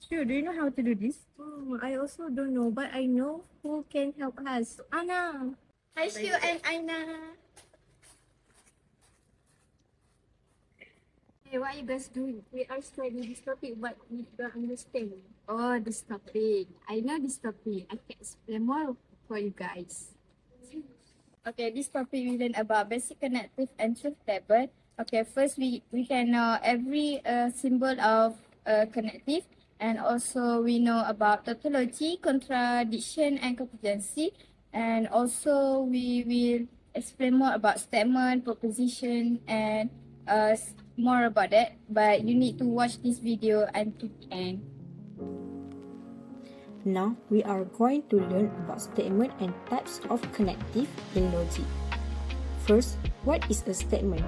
Sure, do you know how to do this? I also don't know, but I know who can help us. Anna. Hi, Shu and Aina. Hey, what are you guys doing? We are studying this topic, but we don't understand. Oh, this topic. I know this topic. I can explain more for you guys. Okay, this topic we learn about basic connective and truth table. Okay, first we can know every symbol of connective, and also we know about tautology, contradiction, and contingency, and also we will explain more about statement, proposition, and more about that. But you need to watch this video until the end. Now we are going to learn about statement and types of connective in logic. First, what is a statement?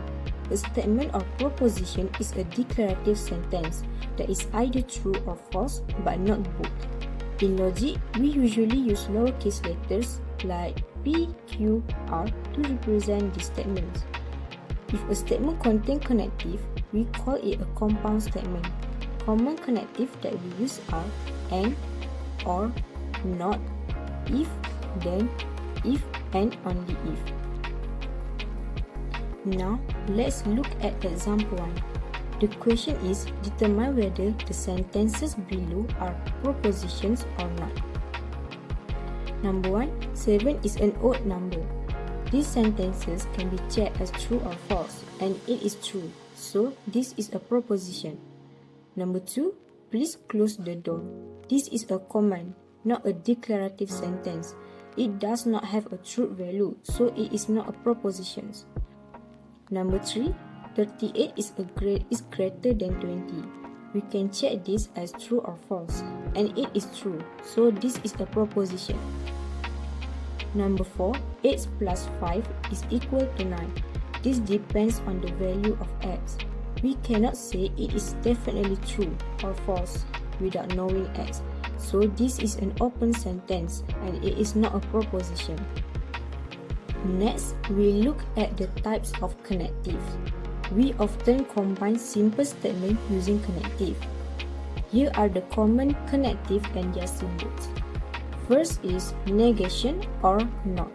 A statement or proposition is a declarative sentence that is either true or false but not both. In logic, we usually use lowercase letters like P, Q, R to represent these statements. If a statement contains connective, we call it a compound statement. Common connective that we use are and, or, not, if, then, if, and only if. Now, let's look at example 1. The question is, determine whether the sentences below are propositions or not. Number 1, 7 is an odd number. These sentences can be checked as true or false, and it is true, so this is a proposition. Number 2, please close the door. This is a command, not a declarative sentence. It does not have a truth value, so it is not a proposition. Number 3, 38 is greater than 20. We can check this as true or false, and it is true, so this is a proposition. Number 4, 8 plus 5 is equal to 9. This depends on the value of x. We cannot say it is definitely true or false without knowing x. So this is an open sentence and it is not a proposition. Next, we look at the types of connectives. We often combine simple statements using connective. Here are the common connective and their symbols. First is negation or not.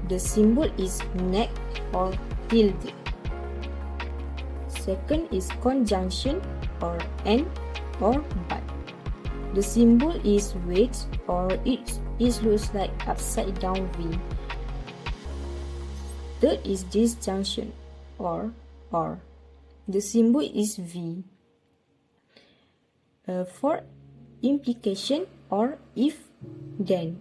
The symbol is neg or tilde. Second is conjunction or and or but. The symbol is weight or it looks like upside down V. Third is disjunction or. The symbol is V. Fourth, implication or if then.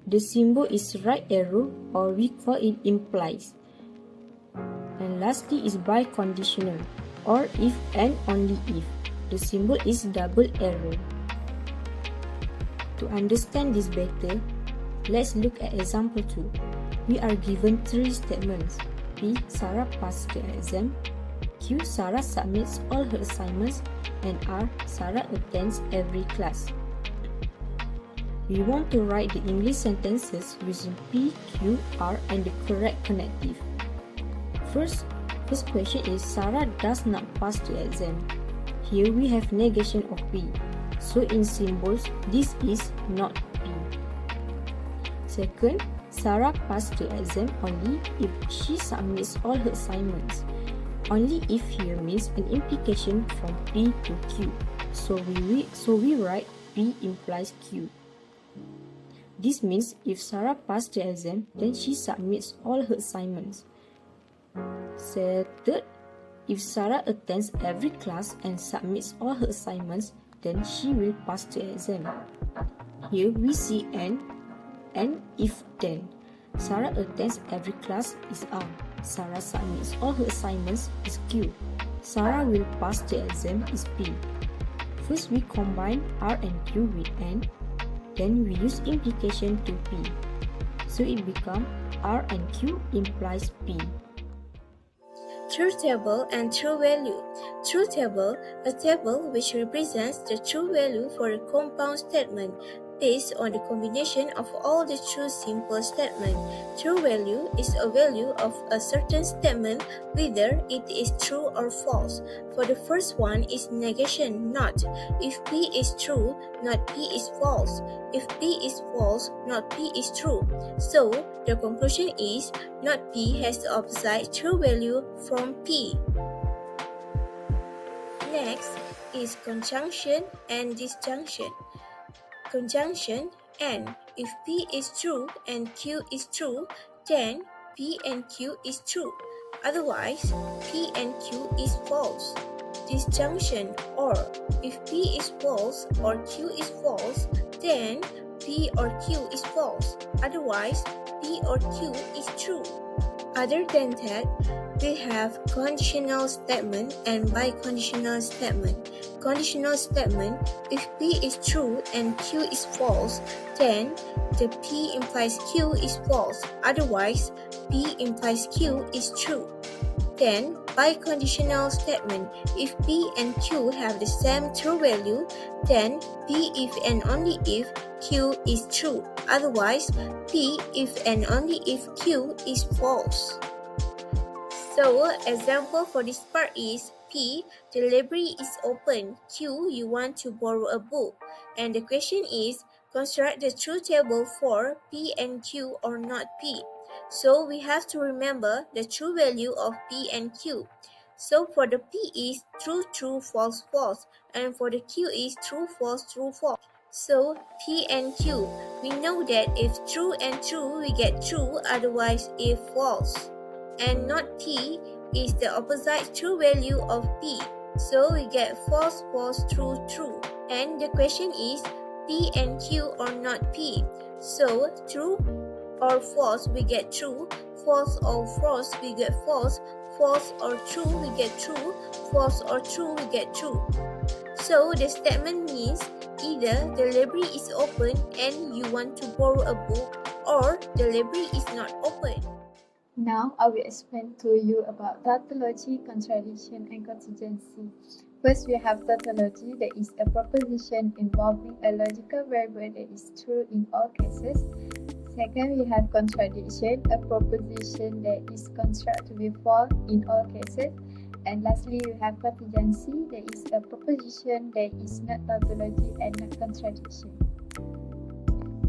The symbol is right arrow or we call it implies. And lastly is biconditional or if and only if. The symbol is double arrow. To understand this better, let's look at example 2. We are given 3 statements. P. Sarah passed the exam. Q. Sarah submits all her assignments. And R. Sarah attends every class. We want to write the English sentences using P, Q, R and the correct connective. First question is Sarah does not pass the exam. Here we have negation of P. So in symbols, this is not P. Second, Sarah passed the exam only if she submits all her assignments. Only if here means an implication from P to Q. So we write P implies Q. This means if Sarah passed the exam, then she submits all her assignments. Third, if Sarah attends every class and submits all her assignments, then she will pass the exam. Here we see and if then. Sarah attends every class is R. Sarah submits all her assignments is Q. Sarah will pass the exam is P. First we combine R and Q with N. Then we use implication to P. So it becomes R and Q implies P. Truth table and true value. Truth table, a table which represents the true value for a compound statement. based on the combination of all the true simple statements. True value is a value of a certain statement, whether it is true or false. For the first one is negation, not. If P is true, not P is false. If P is false, not P is true. So, the conclusion is not P has the opposite true value from P. Next is conjunction and disjunction. Conjunction and if P is true and Q is true, then P and Q is true. Otherwise, P and Q is false. Disjunction or if P is false or Q is false, then P or Q is false. Otherwise, P or Q is true. Other than that, we have conditional statement and biconditional statement. Conditional statement, if P is true and Q is false, then the P implies Q is false. Otherwise, P implies Q is true. Then, biconditional statement, if P and Q have the same true value, then P if and only if Q is true. Otherwise, P if and only if Q is false. So, example for this part is P, the library is open. Q, you want to borrow a book. And the question is, construct the truth table for P and Q or not P. So, we have to remember the true value of P and Q. So, for the P is true, true, false, false. And for the Q is true, false, true, false. So, P and Q, we know that if true and true, we get true, otherwise if false. And not P is the opposite true value of P. So we get false, false, true, true. And the question is P and Q or not P. So true or false we get true, false or false we get false, false or true we get true, false or true we get true. So the statement means either the library is open and you want to borrow a book, or the library is not open. Now, I will explain to you about tautology, contradiction, and contingency. First, we have tautology, that is a proposition involving a logical variable that is true in all cases. Second, we have contradiction, a proposition that is constructed to be false in all cases. And lastly, we have contingency, that is a proposition that is not tautology and not contradiction.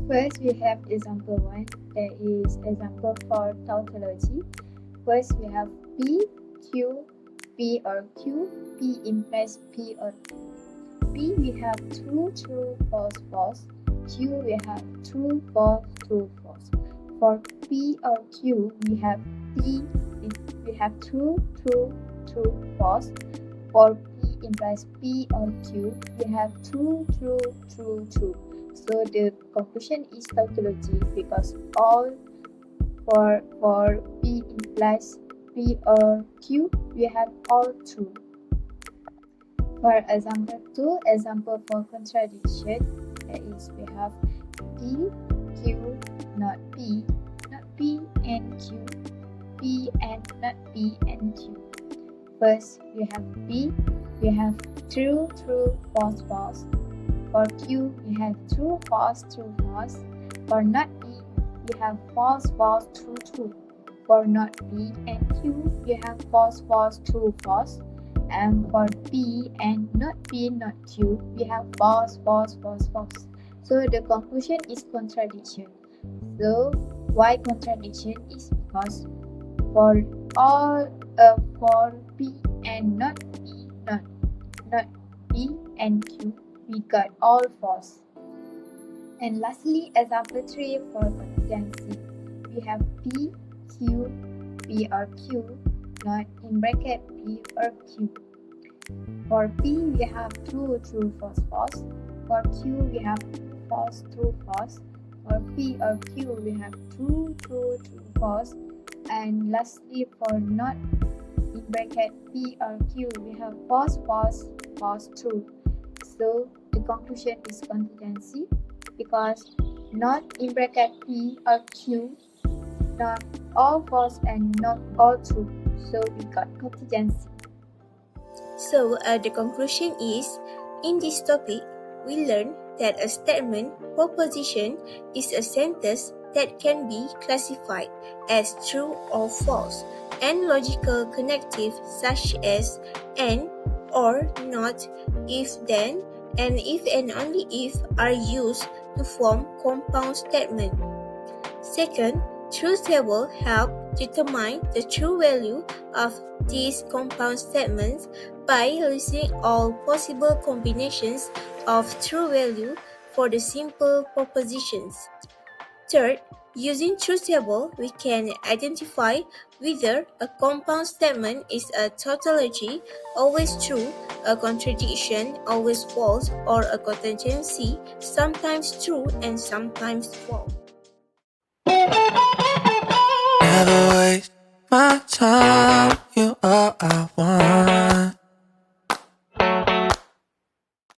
First, we have example 1, that is example for tautology. First, we have P, Q, P or Q, P implies P or Q. P, we have true, true, false, false. Q, we have true, false, true, false. For P or Q, we have P, we have true, true, true, false. For P implies P or Q, we have true, true, true, true. So the conclusion is tautology because all for P implies P or Q, we have all true. For example 2, example for contradiction, that is we have P, Q, not P and Q, P and not P and Q. First, we have P, we have true, true, false, false. For Q, we have true, false, true, false. For not P, we have false, false, true, true. For not P and Q, we have false, false, true, false. And for P and not P, not Q, we have false, false, false, false. So the conclusion is contradiction. So why contradiction is because for P and not P, not P and Q, we got all false. And lastly, example 3 for contingency. We have P, Q, P or Q, not in bracket P or Q. For P, we have true, true, false, false. For Q, we have false, true, false. For P or Q, we have true, true, true, false. And lastly, for not in bracket P or Q, we have false, false, false, true. So the conclusion is contingency because not in bracket P or Q, not all false and not all true. So we got contingency. So the conclusion is, in this topic, we learn that a statement proposition is a sentence that can be classified as true or false, and logical connectives such as and, or, not, if then, and if and only if are used to form compound statements. Second, truth table help determine the true value of these compound statements by listing all possible combinations of true value for the simple propositions. Third, using truth table, we can identify whether a compound statement is a tautology, always true, a contradiction, always false, or a contingency, sometimes true and sometimes false. Never waste my time